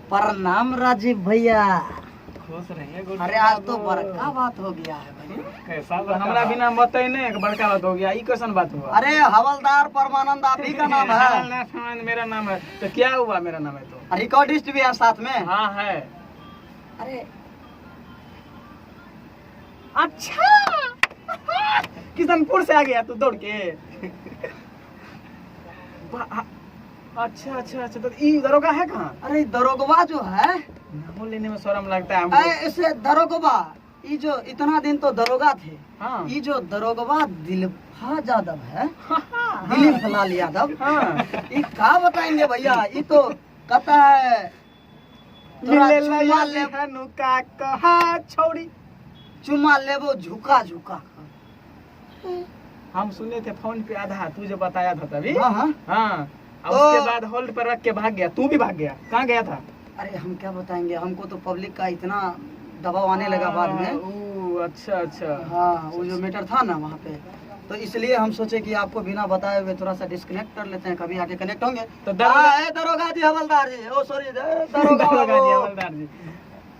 प्रणाम राजीव भैया। खुश रहिए। अरे आज तो बड़का बात हो गया है भैया। कैसा हमरा बिना बताए नहीं एक बड़का बात हो गया। ये कैसन बात हुआ? अरे हवलदार परमानंद आप ही का नाम है? मेरा नाम है। तो क्या हुआ? मेरा नाम है तो रिकॉर्डिस्ट भी है साथ में। हाँ है। अरे अच्छा किशनपुर से आ गया तू दौड़ के? अच्छा अच्छा अच्छा। तो ये दरोगा है कहाँ? अरे दरोगवा जो है, नाम लेने में शर्म लगता है हमको। ऐसे दरोगवा, ये जो इतना दिन तो दरोगा थे, हाँ। ये जो दरोगवा दिलीप यादव है, दिलीप लाल यादव, हाँ। ये क्या बताएंगे भैया? ये तो कहता है छोड़ी चुमा लेबो झुका झुका। हम सुने थे फोन पे आधा तू जो बताया था तभी। हाँ हाँ। हाँ। उसके बाद होल्ड पर रख के भाग गया। तू भी भाग गया? कहाँ गया था? अरे हम क्या बताएंगे, हमको तो पब्लिक का इतना दबाव आने लगा बाद में। अच्छा अच्छा। हाँ वो जो मैटर था ना वहाँ पे, तो इसलिए हम सोचे कि आपको बिना बताए हुए थोड़ा सा डिस्कनेक्ट कर लेते हैं, कभी आके कनेक्ट होंगे। तो दरोगा जी हवलदार जी, ओ सॉरी हवलदार जी,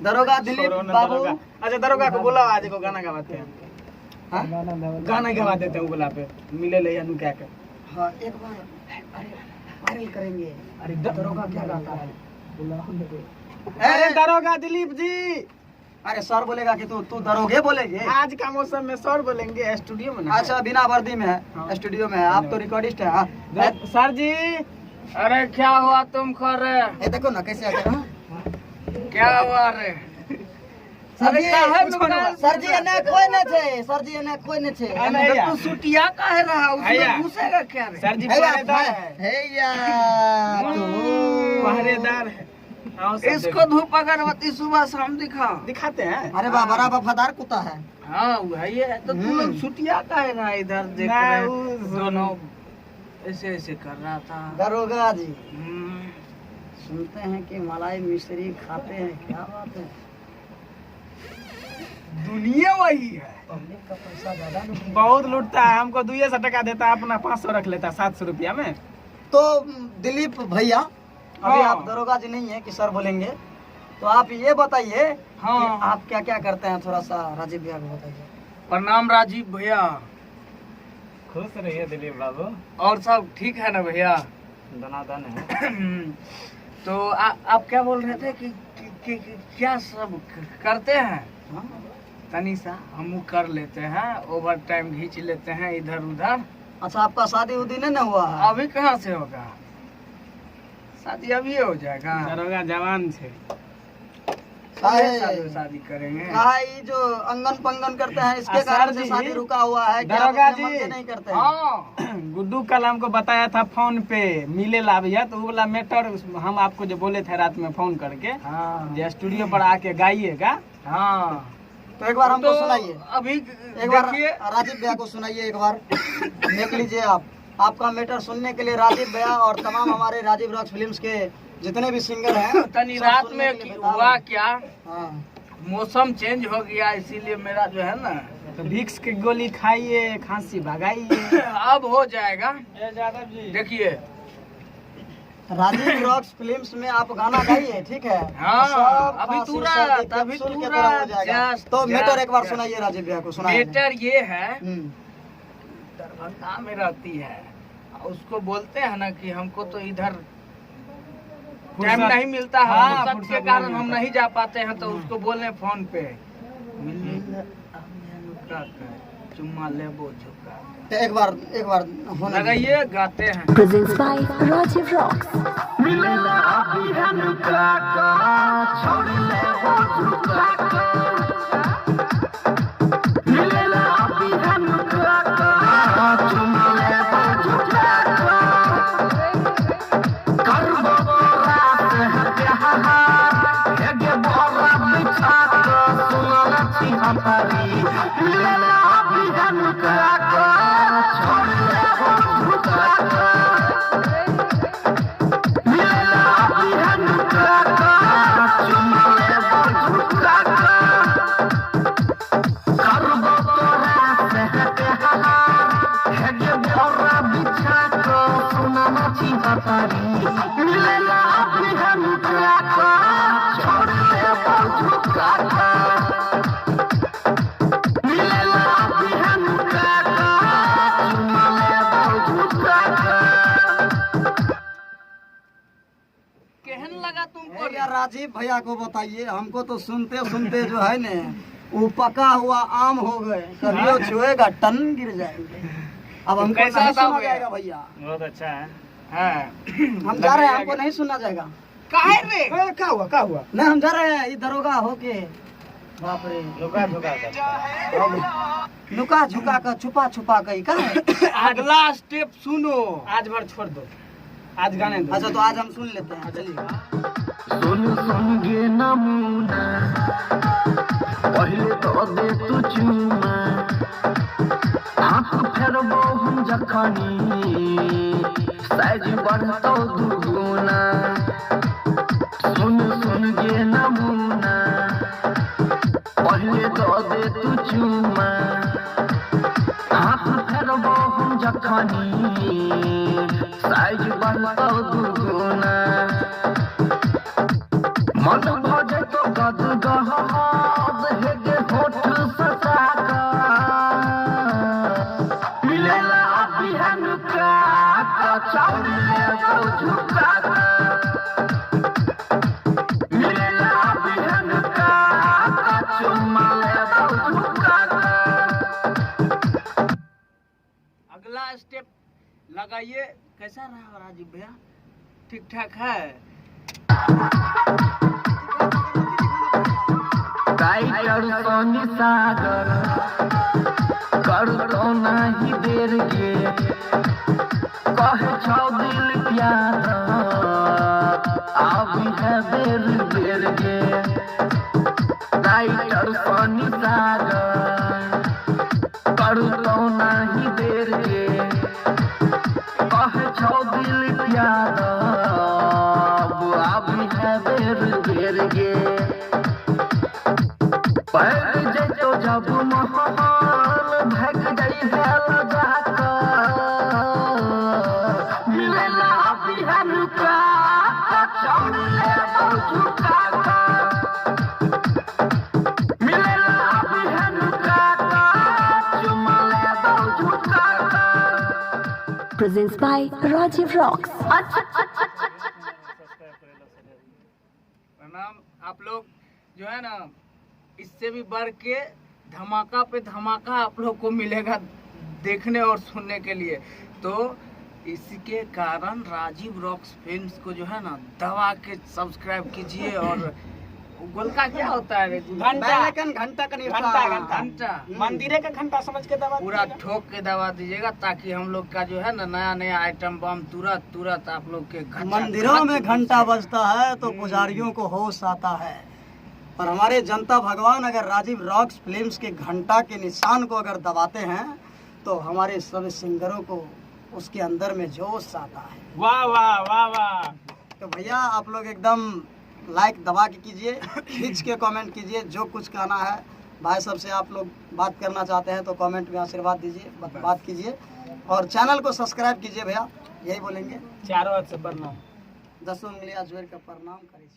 दरोगा दिलीप बाबू। अच्छा दरोगा को बुलाओ, आज को गाना गवाते हैं। गाना गवा देते हैं बुला पे, मिले ले अनु क्या के। हाँ एक बार अरे वायरल करेंगे। अरे दरोगा क्या गाता है? अरे दरोगा दिलीप जी। अरे सर बोलेगा कि तू दरोगे बोलेगे? आज का मौसम में सर बोलेंगे स्टूडियो में। अच्छा बिना वर्दी में है। हाँ। स्टूडियो में है। आप तो रिकॉर्डिस्ट है। हाँ। सर जी। अरे क्या हुआ तुम कर रहे? ये देखो ना कैसे आते हैं। क्या हुआ रे? सर जी ने कोई न थे, सर जी ने कोई न थे। तू सुटिया का है रहा, उसमें घुसेगा क्या रे? सर जी पहरेदार है। पहरेदार है। इसको धूप अगरबत्ती सुबह शाम दिखाते हैं। अरे वाह, बड़ा वफादार कुत्ता है। हाँ वही है। तो तू लोग छुट्टिया का है ना इधर देख रहे दोनों ऐसे ऐसे कर रहा था। दरोगा जी सुनते हैं कि मलाई मिश्री खाते हैं, क्या बात है? दुनिया वही है। पब्लिक का पैसा ज्यादा बहुत लूटता है। हमको 200 टका देता है, अपना 500 रख लेता है 700 रुपया में। तो दिलीप भैया अभी आप दरोगा जी नहीं है कि सर बोलेंगे, तो आप ये बताइए कि आप क्या क्या करते हैं, थोड़ा सा राजीव भैया को बताइए। प्रणाम राजीव भैया। खुश रहिए दिलीप बाबू। और सब ठीक है ना भैया? दनादन है। तो आप क्या बोल रहे थे कि क्या सब करते हैं? तनी सा हम कर लेते हैं, ओवर टाइम खींच लेते हैं इधर उधर। अच्छा आपका शादी उदी नहीं ना हुआ है? अभी कहाँ से होगा शादी? अभी हो जाएगा। दरोगा जवान से शादी करेंगे। ये जो अंगन पंगन करते हैं इसके कारण से शादी रुका हुआ है। दरोगा जी नहीं करते हैं? गुड्डू कल हमको बताया था फोन पे मिले ला भैया, तो वो वाला मैटर हम आपको जो बोले थे रात में फोन करके। हाँ। जो स्टूडियो पर आके गाइएगा। हाँ तो एक बार हमको सुनाइए। अभी एक बार राजीव भैया को सुनाइए, एक बार देख लीजिए आप। आपका मैटर सुनने के लिए राजीव भैया और तमाम हमारे राजीव रॉक्स फिल्म्स के जितने भी सिंगर हैं। तनी रात में हुआ क्या? हाँ। मौसम चेंज हो गया, इसीलिए मेरा जो है ना तो विक्स की गोली खाइए, खांसी भगाइए। अब हो जाएगा। देखिए राजीव रॉक्स फिल्म्स में आप गाना गाइए, ठीक है? हाँ अभी तुरंत तो मैटर एक बार सुनाइए राजीव भैया को। सुनाइए। मैटर ये है, दरभंगा में रहती है, उसको बोलते हैं ना कि हमको तो इधर टाइम नहीं मिलता है। हाँ, के कारण हम नहीं जा पाते हैं, तो उसको बोले फोन पे चुम्मा लेबो झुका। एक बार लगाइए, गाते हैं। Presents by Rajiv Rocks. Sorry. केहन लगा तुमको? यार राजीव भैया को बताइए, हमको तो सुनते सुनते जो है ने वो पका हुआ आम हो गए, कभी वो छुएगा टन गिर जाएंगे। अब हमको कैसा नहीं सुना था जाएगा भैया, बहुत अच्छा है। हाँ हम जा रहे हैं, हमको नहीं सुना जाएगा। काहे रे? क्या हुआ? नहीं हम जा रहे हैं, ये दरोगा होके बाप रे लुका झुका नुका झुका कर छुपा छुपा कर कहा। अगला स्टेप सुनो। आज भर छोड़ दो, आज गाने दो। अच्छा तो आज हम सुन लेते हैं, चलिए। सुन सुन गे नमूना पहले तो दे तू चूमा आँख फेरबो हम जखनी साइज बढ़तो दुगुना। सुन सुन गे नमूना पहले तो दे तू चूमा आँख फेरबो हम जखनी साइज बढ़तो दुगुना। मन भजे तो गद गहाद हेगे होठ ससाका मिलेला बिहान का चावले तो झुका मिलेला बिहान का चुमाले तो झुका। अगला स्टेप लगाइए। कैसा रहा राजीव भैया? ठीक ठाक है? टाइगर सोनी सागर कर तो नहीं देर गे कहे छो दिल प्यार अभी है बेर बेर गे। टाइगर सोनी सागर कर तो नहीं देर गे कहे छो दिल प्यार अभी है बेर बेर गे। पैर जे तो जब महान भग गई है लगा मिलेला बिहान का चौड़े तो झुका मिलेला बिहान का चुमाले तो झुका। Presents by Rajiv Rocks. प्रणाम। आप लोग जो है ना, इससे भी बढ़ के धमाका पे धमाका आप लोग को मिलेगा देखने और सुनने के लिए। तो इसके कारण राजीव रॉक्स फिल्म्स को जो है ना दबा के सब्सक्राइब कीजिए। और गोल का क्या होता है? घंटा घंटा का निशान, घंटा मंदिरे का घंटा समझ के दबा पूरा ठोक के दबा दीजिएगा, ताकि हम लोग का जो है ना नया नया आइटम बम तुरंत तुरंत आप लोग के घर मंदिरों में घंटा बजता है तो पुजारियों को होश आता है। और हमारे जनता भगवान अगर राजीव रॉक्स फिल्म्स के घंटा के निशान को अगर दबाते हैं तो हमारे सभी सिंगरों को उसके अंदर में जोश आता है। वाह वाह वाह वाह। तो भैया आप लोग एकदम लाइक दबा के कीजिए, खींच के कमेंट कीजिए, जो कुछ कहना है भाई साहब से आप लोग बात करना चाहते हैं तो कमेंट में आशीर्वाद दीजिए, बात कीजिए और चैनल को सब्सक्राइब कीजिए भैया, यही बोलेंगे। चारों हाथ से प्रणाम। 10 उंगलियां जोड़ के प्रणाम करिए।